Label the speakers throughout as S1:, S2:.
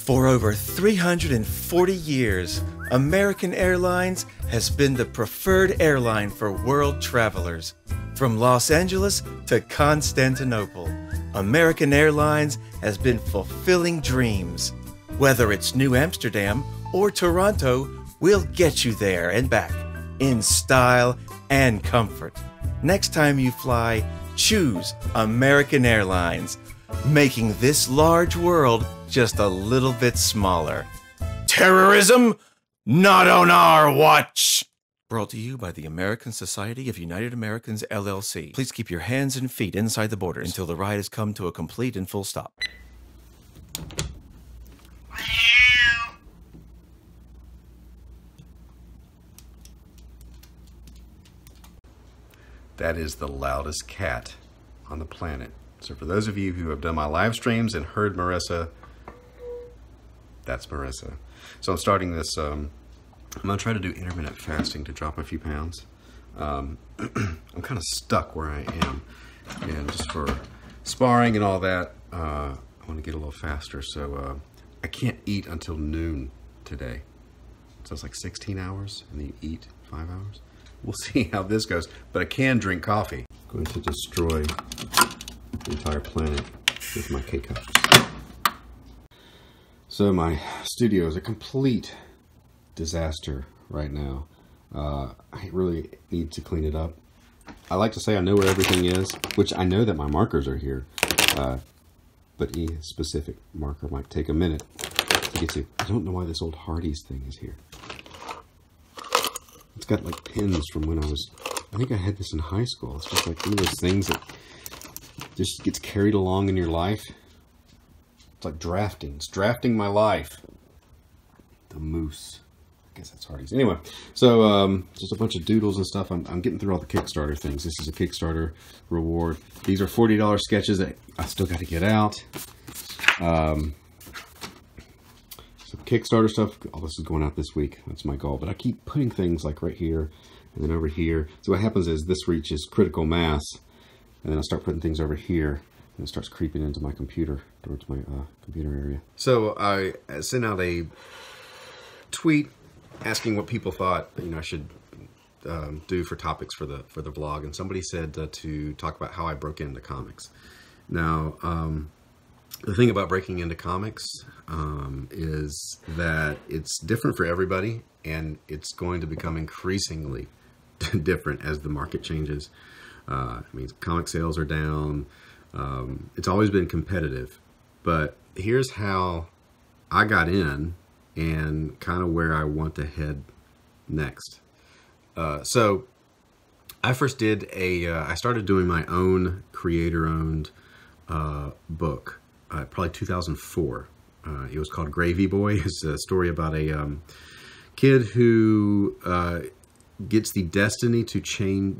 S1: For over 340 years, American Airlines has been the preferred airline for world travelers. From Los Angeles to Constantinople, American Airlines has been fulfilling dreams. Whether it's New Amsterdam or Toronto, we'll get you there and back in style and comfort. Next time you fly, choose American Airlines, making this large world just a little bit smaller. Terrorism? Not on our watch! Brought to you by the American Society of United Americans, LLC. Please keep your hands and feet inside the borders until the ride has come to a complete and full stop.
S2: That is the loudest cat on the planet. So for those of you who have done my live streams and heard Marissa, that's Marissa. So I'm starting this, I'm gonna try to do intermittent fasting to drop a few pounds. I'm kind of stuck where I am. And just for sparring and all that, I wanna get a little faster. So I can't eat until noon today. So it's like 16 hours and then you eat 5 hours. We'll see how this goes, but I can drink coffee. I'm going to destroy the entire planet with my K-cups. So my studio is a complete disaster right now. I really need to clean it up. I like to say I know where everything is, which I know that my markers are here, but a specific marker might take a minute to get to. I don't know why this old Hardee's thing is here. It's got like pins from when I think I had this in high school. It's just like one of those things that just gets carried along in your life. It's like drafting. It's drafting my life. The moose. I guess that's Hardee's. Anyway, so just a bunch of doodles and stuff. I'm getting through all the Kickstarter things. This is a Kickstarter reward. These are $40 sketches that I still got to get out. Some Kickstarter stuff, all this is going out this week. That's my goal. But I keep putting things like right here and then over here. So what happens is this reaches critical mass, and then I start putting things over here, and it starts creeping into my computer, towards my computer area. So I sent out a tweet asking what people thought I should do for topics for the vlog, and somebody said to talk about how I broke into comics. Now, the thing about breaking into comics is that it's different for everybody, and it's going to become increasingly different as the market changes. I mean, comic sales are down. It's always been competitive, but here's how I got in and kind of where I want to head next. So I first did I started doing my own creator-owned book. Probably 2004. It was called Gravy Boy. It's a story about a kid who gets the destiny to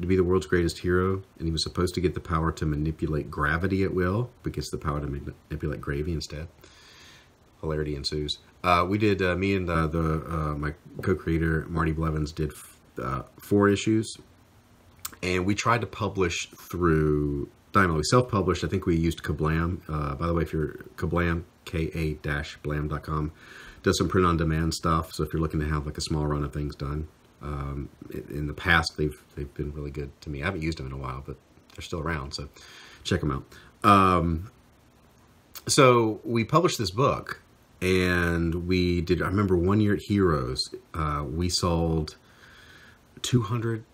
S2: be the world's greatest hero, and he was supposed to get the power to manipulate gravity at will, but gets the power to manipulate gravy instead. Hilarity ensues. We did, me and my co-creator Marty Blevins did 4 issues, and we tried to publish through Diamond. We self-published. I think we used Kablam. By the way, if you're Kablam, ka-blam.com, does some print-on-demand stuff. So if you're looking to have like a small run of things done, in the past they've been really good to me. I haven't used them in a while, but they're still around, so check them out. So we published this book, and we did. I remember one year at Heroes, we sold 200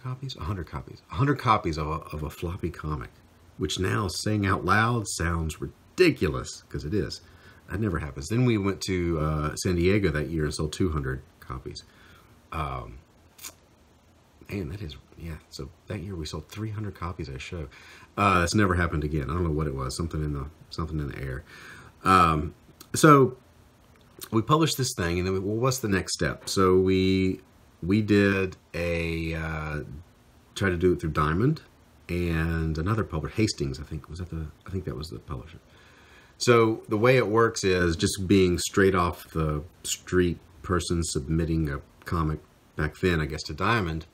S2: copies? 100 copies. 100 copies of a floppy comic, which now, saying out loud, sounds ridiculous, because it is. That never happens. Then we went to San Diego that year and sold 200 copies. Man, that is, yeah. So that year we sold 300 copies at a show. That's never happened again. I don't know what it was. Something in the air. So we published this thing, and then well, what's the next step? So we did try to do it through Diamond and another publisher, Hastings, I think that was the publisher. So the way it works is just being straight off the street person submitting a comic back then, I guess, to Diamond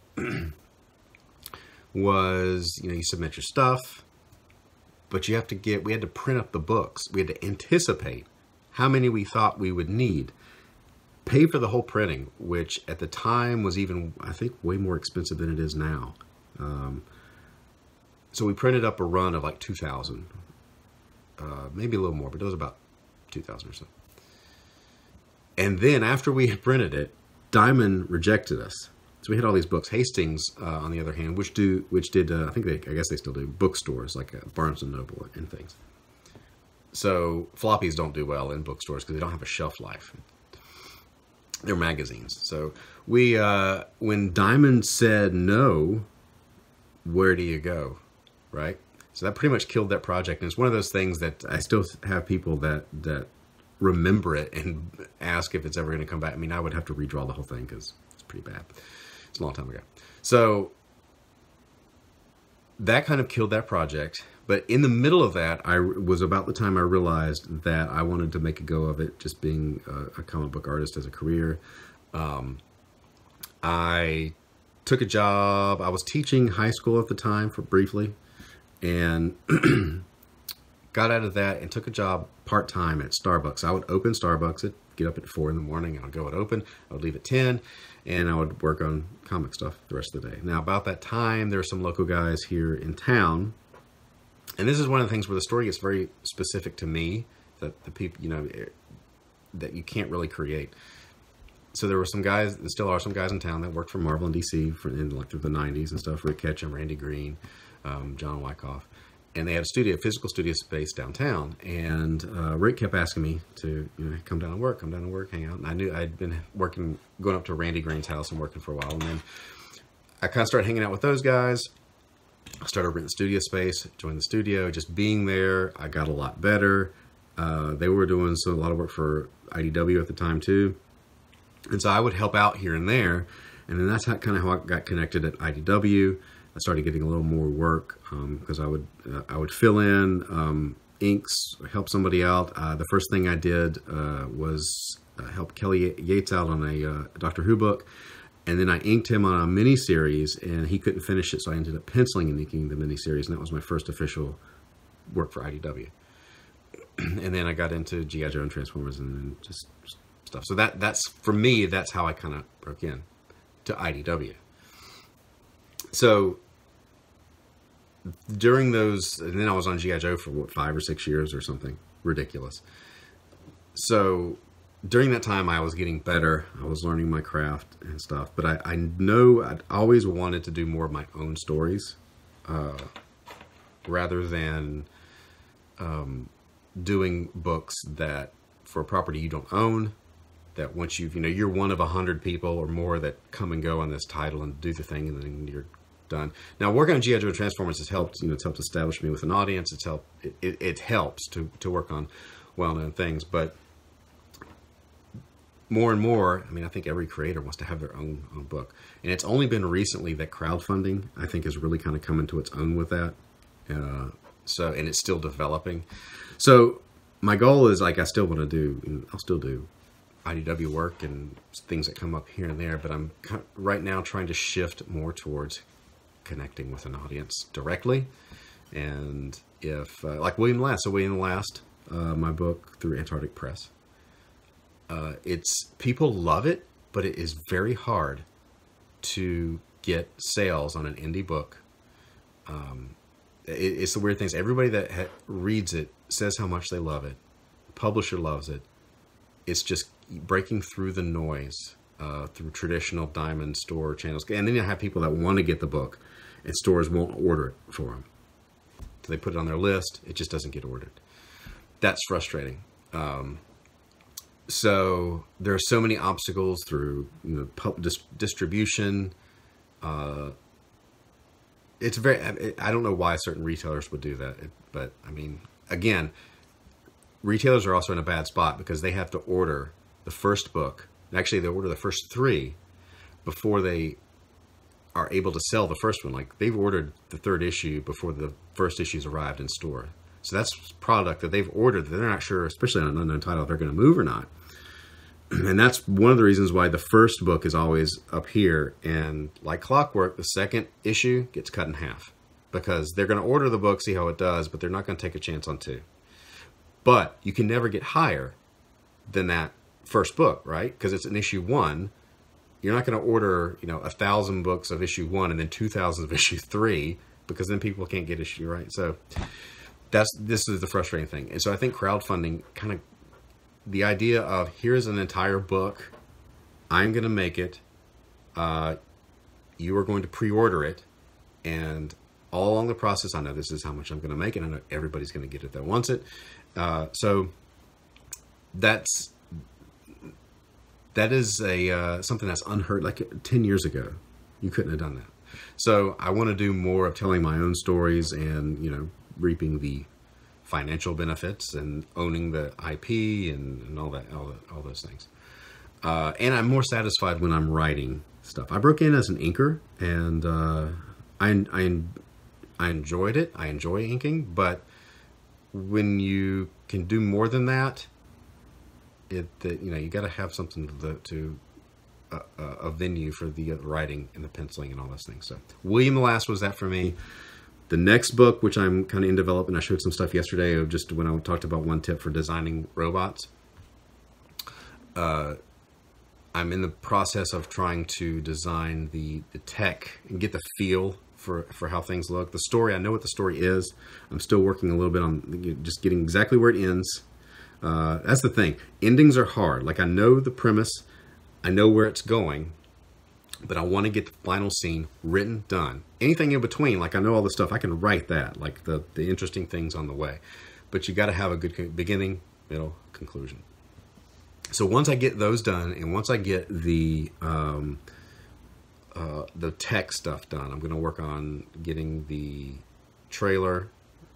S2: was, you submit your stuff, but we had to print up the books. We had to anticipate how many we thought we would need, pay for the whole printing, which at the time was even, I think, way more expensive than it is now. So we printed up a run of like 2,000, maybe a little more, but it was about 2,000 or so. And then after we had printed it, Diamond rejected us. So we had all these books. Hastings, on the other hand, which did I guess they still do bookstores like Barnes and Noble and things. So floppies don't do well in bookstores because they don't have a shelf life. They're magazines. So we, when Diamond said no, where do you go, right? So that pretty much killed that project. And it's one of those things that I still have people that remember it and ask if it's ever going to come back. I mean, I would have to redraw the whole thing because it's pretty bad. It's a long time ago. So that kind of killed that project. But in the middle of that, I was about the time I realized that I wanted to make a go of it, just being a comic book artist as a career. I took a job. I was teaching high school at the time briefly, and got out of that and took a job part-time at Starbucks. I would open Starbucks, I'd get up at 4 in the morning, I would go and open, I would leave at 10, and I would work on comic stuff the rest of the day. Now, about that time, there were some local guys here in town, and this is one of the things where the story gets very specific to me, that the people, you know, that you can't really create. So there were some guys, there still are some guys in town that worked for Marvel and DC in like through the 90s and stuff, Rick Ketchum, Randy Green, John Wyckoff. And they had a physical studio space downtown. And Rick kept asking me to, you know, come down and work, hang out. And I knew I'd been going up to Randy Green's house and working for a while. And then I kind of started hanging out with those guys. I started renting studio space, joined the studio. Just being there, I got a lot better. They were doing a lot of work for IDW at the time too. And so I would help out here and there. And then that's kind of how I got connected at IDW. I started getting a little more work because I would fill in inks, help somebody out. The first thing I did was help Kelly Yates out on a Doctor Who book, and then I inked him on a miniseries, and he couldn't finish it, so I ended up penciling and inking the miniseries, and that was my first official work for IDW. And then I got into G.I. Joe and Transformers and just stuff. So that's for me. That's how I kind of broke in to IDW. So during those, and then I was on G.I. Joe for 5 or 6 years or something ridiculous. So during that time, I was getting better. I was learning my craft and stuff. But I know I'd always wanted to do more of my own stories rather than doing books that for a property you don't own. That once you're one of 100 people or more that come and go on this title and do the thing, and then you're done. Now, working on G.I. Joe and Transformers has helped. It's helped establish me with an audience. It helps to work on well-known things. But more and more, I mean, I think every creator wants to have their own book, and it's only been recently that crowdfunding, I think, has really kind of come into its own with that. And it's still developing. So my goal is, like, I'll still do IDW work and things that come up here and there, but I'm right now trying to shift more towards connecting with an audience directly. And if like William the Last, my book through Antarctic Press, people love it, but it is very hard to get sales on an indie book. It's the weird things. Everybody that reads it says how much they love it. Publisher loves it. It's just breaking through the noise through traditional Diamond store channels. And then you have people that want to get the book, and stores won't order it for them. So they put it on their list. It just doesn't get ordered. That's frustrating. So there are so many obstacles through distribution. It's I don't know why certain retailers would do that, but I mean, again, retailers are also in a bad spot because they have to order the first book. Actually, they order the first 3 before they are able to sell the first one. Like, they've ordered the 3rd issue before the first issue's arrived in store. So that's product that they've ordered that they're not sure, especially on an unknown title, if they're going to move or not. And that's one of the reasons why the first book is always up here. And like clockwork, the second issue gets cut in half because they're going to order the book, see how it does, but they're not going to take a chance on 2. But you can never get higher than that first book, right? Because it's an issue 1. You're not going to order, 1,000 books of issue 1 and then 2,000 of issue 3, because then people can't get issue, right? So this is the frustrating thing. And so I think crowdfunding kind of, the idea of here's an entire book, I'm going to make it, you are going to pre-order it, and all along the process, I know this is how much I'm going to make it. I know everybody's going to get it that wants it. So that is something that's unheard. Like 10 years ago, you couldn't have done that. So I want to do more of telling my own stories and, reaping the financial benefits and owning the IP and all those things. And I'm more satisfied when I'm writing stuff. I broke in as an inker, and I enjoyed it. I enjoy inking, but when you can do more than that, you got to have something to a venue for the writing and the penciling and all those things. So William the Last was that for me. The next book, which I'm kind of in development, I showed some stuff yesterday of just when I talked about one tip for designing robots. I'm in the process of trying to design the tech and get the feel for how things look. The story, I know what the story is. I'm still working a little bit on just getting exactly where it ends. That's the thing. Endings are hard. Like, I know the premise, I know where it's going, but I want to get the final scene written, done. Anything in between, like I know all the stuff, I can write that, like the interesting things on the way. But you got to have a good beginning, middle, conclusion. So once I get those done, and once I get the tech stuff done, I'm going to work on getting the trailer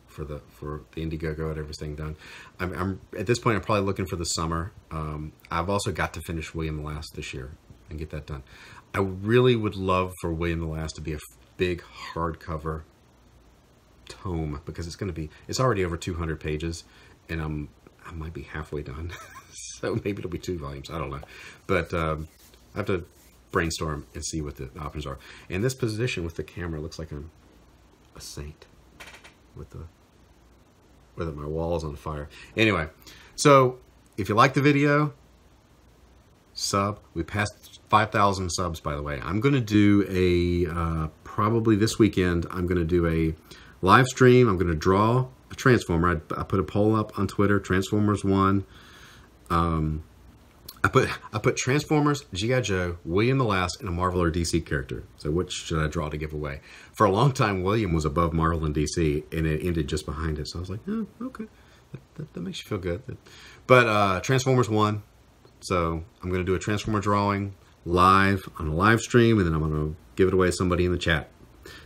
S2: for the Indiegogo and everything done. I'm at this point, I'm probably looking for the summer. I've also got to finish William the Last this year and get that done. I really would love for William the Last to be a big hardcover tome, because it's already over 200 pages, and I might be halfway done. So maybe it'll be 2 volumes. I don't know. But I have to brainstorm and see what the options are. And this position with the camera looks like I'm a saint with my wall's on fire. Anyway, so if you like the video, sub. We passed 5,000 subs, by the way. I'm going to do probably this weekend, I'm going to do a live stream. I'm going to draw a Transformer. I put a poll up on Twitter, Transformers 1. I put Transformers, G.I. Joe, William the Last, and a Marvel or DC character. So which should I draw to give away? For a long time, William was above Marvel and DC, and it ended just behind it. So I was like, oh, okay. That makes you feel good. But Transformers 1. So I'm going to do a Transformer drawing live on a live stream, and then I'm going to give it away to somebody in the chat.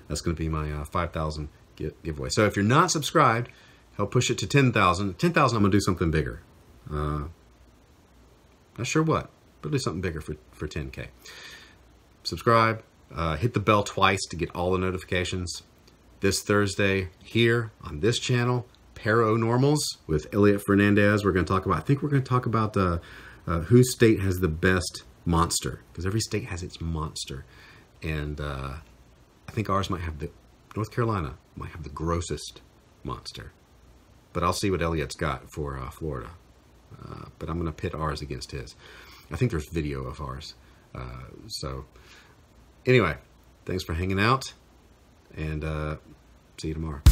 S2: That's going to be my 5,000 giveaway. So if you're not subscribed, help push it to 10,000. 10,000, I'm going to do something bigger. Not sure what, but do something bigger for 10K. Subscribe, hit the bell twice to get all the notifications. This Thursday here on this channel, Paranormals with Elliot Fernandez. We're going to talk about, I think we're going to talk about whose state has the best monster, because every state has its monster. And I think ours might have North Carolina might have the grossest monster. But I'll see what Elliot's got for Florida. But I'm going to pit ours against his. I think there's video of ours. So anyway, thanks for hanging out, and see you tomorrow.